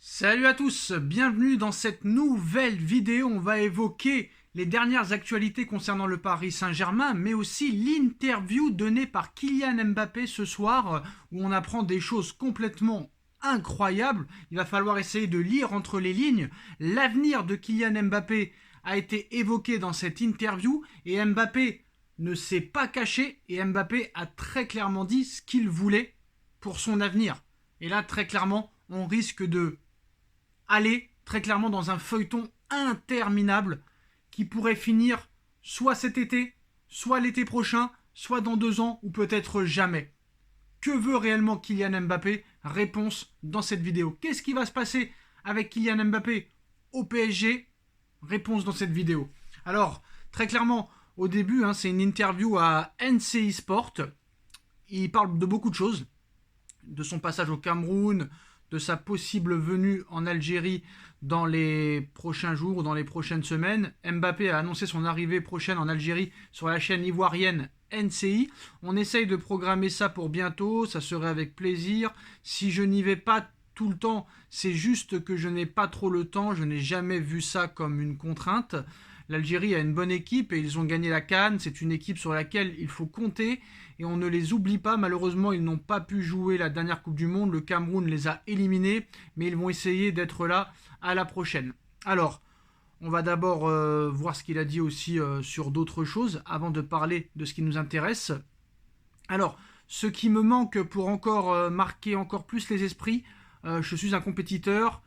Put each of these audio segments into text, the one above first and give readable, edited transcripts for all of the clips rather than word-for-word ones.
Salut à tous, bienvenue dans cette nouvelle vidéo. On va évoquer les dernières actualités concernant le Paris Saint-Germain, mais aussi l'interview donnée par Kylian Mbappé ce soir, où on apprend des choses complètement incroyables. Il va falloir essayer de lire entre les lignes. L'avenir de Kylian Mbappé a été évoqué dans cette interview, et Mbappé ne s'est pas caché, et Mbappé a très clairement dit ce qu'il voulait pour son avenir. Et là, très clairement, on risque de aller très clairement dans un feuilleton interminable qui pourrait finir soit cet été, soit l'été prochain, soit dans 2 ans ou peut-être jamais. Que veut réellement Kylian Mbappé? Réponse dans cette vidéo. Qu'est-ce qui va se passer avec Kylian Mbappé au PSG? Réponse dans cette vidéo. Alors, très clairement, au début, c'est une interview à NCI Sport. Il parle de beaucoup de choses, de son passage au Cameroun, de sa possible venue en Algérie dans les prochains jours ou dans les prochaines semaines. Mbappé a annoncé son arrivée prochaine en Algérie sur la chaîne ivoirienne NCI. On essaye de programmer ça pour bientôt, ça serait avec plaisir. Si je n'y vais pas tout le temps, c'est juste que je n'ai pas trop le temps, je n'ai jamais vu ça comme une contrainte. L'Algérie a une bonne équipe et ils ont gagné la CAN. C'est une équipe sur laquelle il faut compter et on ne les oublie pas. Malheureusement, ils n'ont pas pu jouer la dernière Coupe du Monde. Le Cameroun les a éliminés, mais ils vont essayer d'être là à la prochaine. Alors, on va d'abord voir ce qu'il a dit aussi sur d'autres choses avant de parler de ce qui nous intéresse. Alors, ce qui me manque pour encore marquer encore plus les esprits, je suis un compétiteur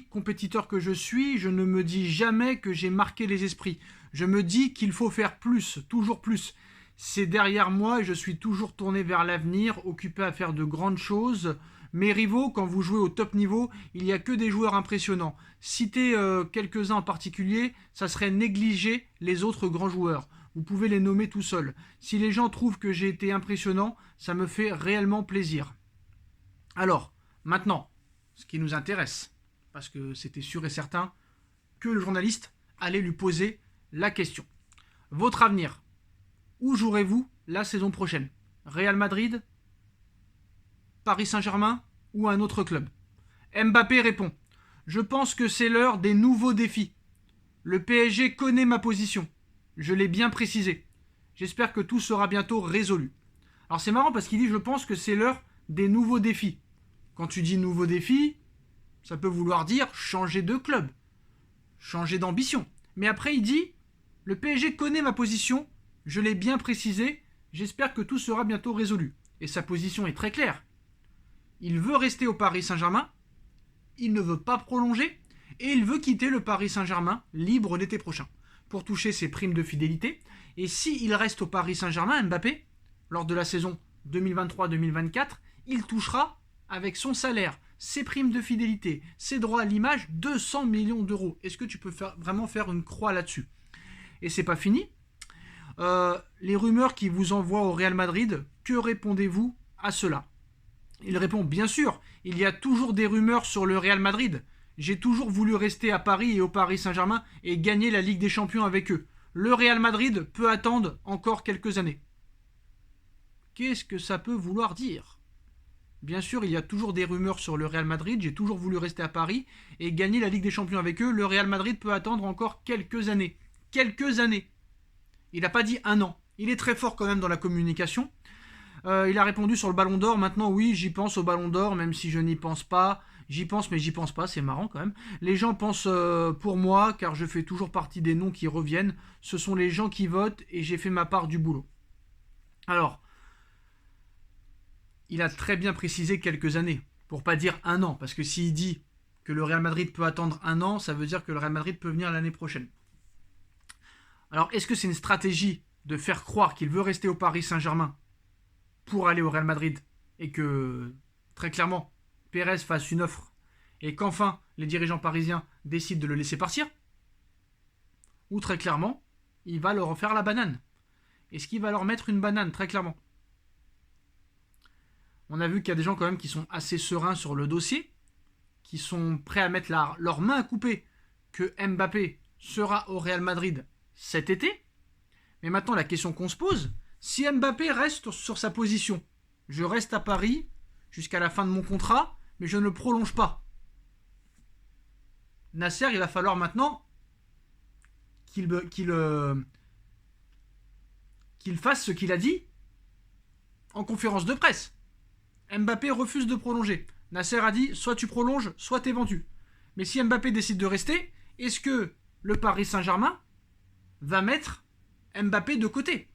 compétiteur que je suis, je ne me dis jamais que j'ai marqué les esprits. Je me dis qu'il faut faire plus, toujours plus. C'est derrière moi et je suis toujours tourné vers l'avenir, occupé à faire de grandes choses. Mes rivaux, quand vous jouez au top niveau, il n'y a que des joueurs impressionnants. Citer quelques-uns en particulier, ça serait négliger les autres grands joueurs. Vous pouvez les nommer tout seul. Si les gens trouvent que j'ai été impressionnant, ça me fait réellement plaisir. Alors, maintenant, ce qui nous intéresse, parce que c'était sûr et certain que le journaliste allait lui poser la question. Votre avenir, où jouerez-vous la saison prochaine? Real Madrid, Paris Saint-Germain ou un autre club? Mbappé répond: je pense que c'est l'heure des nouveaux défis. Le PSG connaît ma position. Je l'ai bien précisé. J'espère que tout sera bientôt résolu. Alors c'est marrant parce qu'il dit: je pense que c'est l'heure des nouveaux défis. Quand tu dis nouveau défi, ça peut vouloir dire changer de club, changer d'ambition. Mais après, il dit: le PSG connaît ma position, je l'ai bien précisé, j'espère que tout sera bientôt résolu. Et sa position est très claire. Il veut rester au Paris Saint-Germain, il ne veut pas prolonger, et il veut quitter le Paris Saint-Germain libre l'été prochain, pour toucher ses primes de fidélité. Et s'il reste au Paris Saint-Germain, Mbappé, lors de la saison 2023-2024, il touchera, avec son salaire, ses primes de fidélité, ses droits à l'image, 200 millions d'euros. Est-ce que tu peux vraiment faire une croix là-dessus? Et c'est pas fini. Les rumeurs qui vous envoient au Real Madrid, que répondez-vous à cela? Il répond: bien sûr, il y a toujours des rumeurs sur le Real Madrid. J'ai toujours voulu rester à Paris et au Paris Saint-Germain et gagner la Ligue des Champions avec eux. Le Real Madrid peut attendre encore quelques années. Qu'est-ce que ça peut vouloir dire? Bien sûr, il y a toujours des rumeurs sur le Real Madrid. J'ai toujours voulu rester à Paris et gagner la Ligue des Champions avec eux. Le Real Madrid peut attendre encore quelques années. Quelques années. Il n'a pas dit un an. Il est très fort quand même dans la communication. Il a répondu sur le Ballon d'Or. Maintenant, oui, j'y pense au Ballon d'Or, même si je n'y pense pas. J'y pense, mais j'y pense pas. C'est marrant quand même. Les gens pensent pour moi, car je fais toujours partie des noms qui reviennent. Ce sont les gens qui votent et j'ai fait ma part du boulot. Alors, il a très bien précisé quelques années, pour pas dire un an, parce que s'il dit que le Real Madrid peut attendre un an, ça veut dire que le Real Madrid peut venir l'année prochaine. Alors, est-ce que c'est une stratégie de faire croire qu'il veut rester au Paris Saint-Germain pour aller au Real Madrid et que, très clairement, Pérez fasse une offre et qu'enfin les dirigeants parisiens décident de le laisser partir? Ou très clairement, il va leur faire la banane? Est-ce qu'il va leur mettre une banane, très clairement? On a vu qu'il y a des gens quand même qui sont assez sereins sur le dossier, qui sont prêts à mettre leur main à couper que Mbappé sera au Real Madrid cet été. Mais maintenant, la question qu'on se pose, si Mbappé reste sur sa position, je reste à Paris jusqu'à la fin de mon contrat, mais je ne prolonge pas. Nasser, il va falloir maintenant qu'il fasse ce qu'il a dit en conférence de presse. Mbappé refuse de prolonger. Nasser a dit soit tu prolonges, soit t'es vendu. Mais si Mbappé décide de rester, est-ce que le Paris Saint-Germain va mettre Mbappé de côté?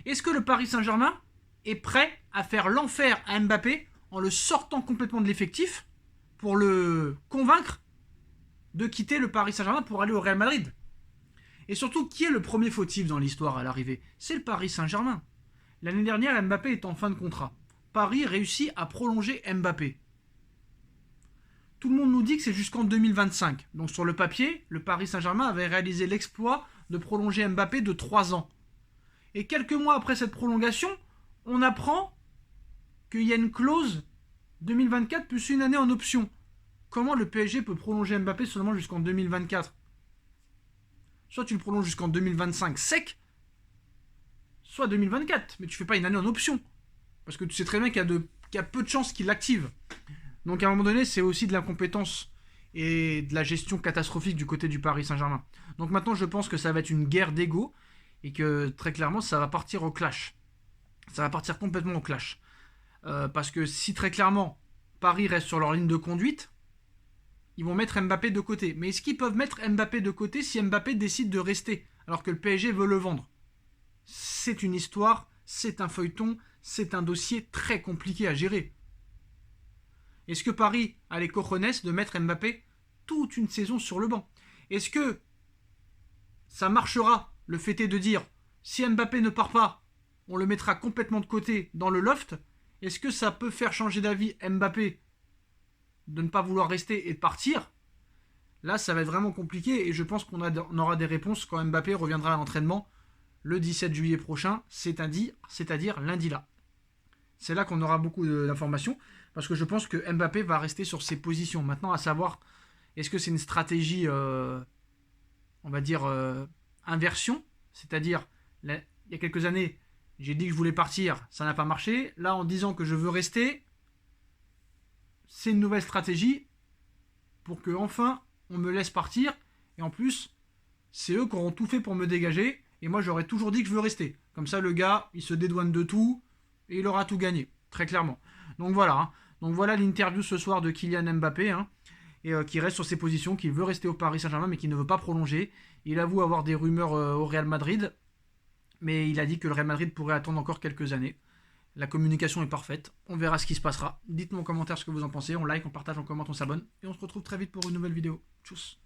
Est-ce que le Paris Saint-Germain est prêt à faire l'enfer à Mbappé en le sortant complètement de l'effectif pour le convaincre de quitter le Paris Saint-Germain pour aller au Real Madrid? Et surtout, qui est le premier fautif dans l'histoire à l'arrivée? C'est le Paris Saint-Germain. L'année dernière, Mbappé est en fin de contrat. Paris réussit à prolonger Mbappé. Tout le monde nous dit que c'est jusqu'en 2025. Donc sur le papier, le Paris Saint-Germain avait réalisé l'exploit de prolonger Mbappé de 3 ans. Et quelques mois après cette prolongation, on apprend qu'il y a une clause 2024 plus une année en option. Comment le PSG peut prolonger Mbappé seulement jusqu'en 2024? Soit tu le prolonges jusqu'en 2025 sec, soit 2024. Mais tu fais pas une année en option. Parce que tu sais très bien qu'il y a peu de chances qu'il l'active. Donc à un moment donné, c'est aussi de l'incompétence et de la gestion catastrophique du côté du Paris Saint-Germain. Donc maintenant, je pense que ça va être une guerre d'ego et que très clairement, ça va partir au clash. Ça va partir complètement au clash. Parce que si très clairement, Paris reste sur leur ligne de conduite, ils vont mettre Mbappé de côté. Mais est-ce qu'ils peuvent mettre Mbappé de côté si Mbappé décide de rester alors que le PSG veut le vendre? C'est une histoire, c'est un feuilleton, c'est un dossier très compliqué à gérer. Est-ce que Paris a les cojones de mettre Mbappé toute une saison sur le banc? Est-ce que ça marchera, le fait est de dire, si Mbappé ne part pas, on le mettra complètement de côté dans le loft? Est-ce que ça peut faire changer d'avis Mbappé de ne pas vouloir rester et de partir? Là, ça va être vraiment compliqué et je pense qu'on aura des réponses quand Mbappé reviendra à l'entraînement le 17 juillet prochain, c'est-à-dire lundi là. C'est là qu'on aura beaucoup d'informations parce que je pense que Mbappé va rester sur ses positions. Maintenant, à savoir, est-ce que c'est une stratégie, on va dire, inversion? C'est-à-dire, il y a quelques années, j'ai dit que je voulais partir, ça n'a pas marché. Là, en disant que je veux rester, c'est une nouvelle stratégie pour que enfin on me laisse partir. Et en plus, c'est eux qui auront tout fait pour me dégager. Et moi, j'aurais toujours dit que je veux rester. Comme ça, le gars, il se dédouane de tout et il aura tout gagné, très clairement. Donc voilà. Hein. Donc voilà l'interview ce soir de Kylian Mbappé, hein, et qui reste sur ses positions, qui veut rester au Paris Saint-Germain, mais qui ne veut pas prolonger. Il avoue avoir des rumeurs au Real Madrid, mais il a dit que le Real Madrid pourrait attendre encore quelques années. La communication est parfaite. On verra ce qui se passera. Dites-moi en commentaire ce que vous en pensez. On like, on partage, on commente, on s'abonne. Et on se retrouve très vite pour une nouvelle vidéo. Tchuss.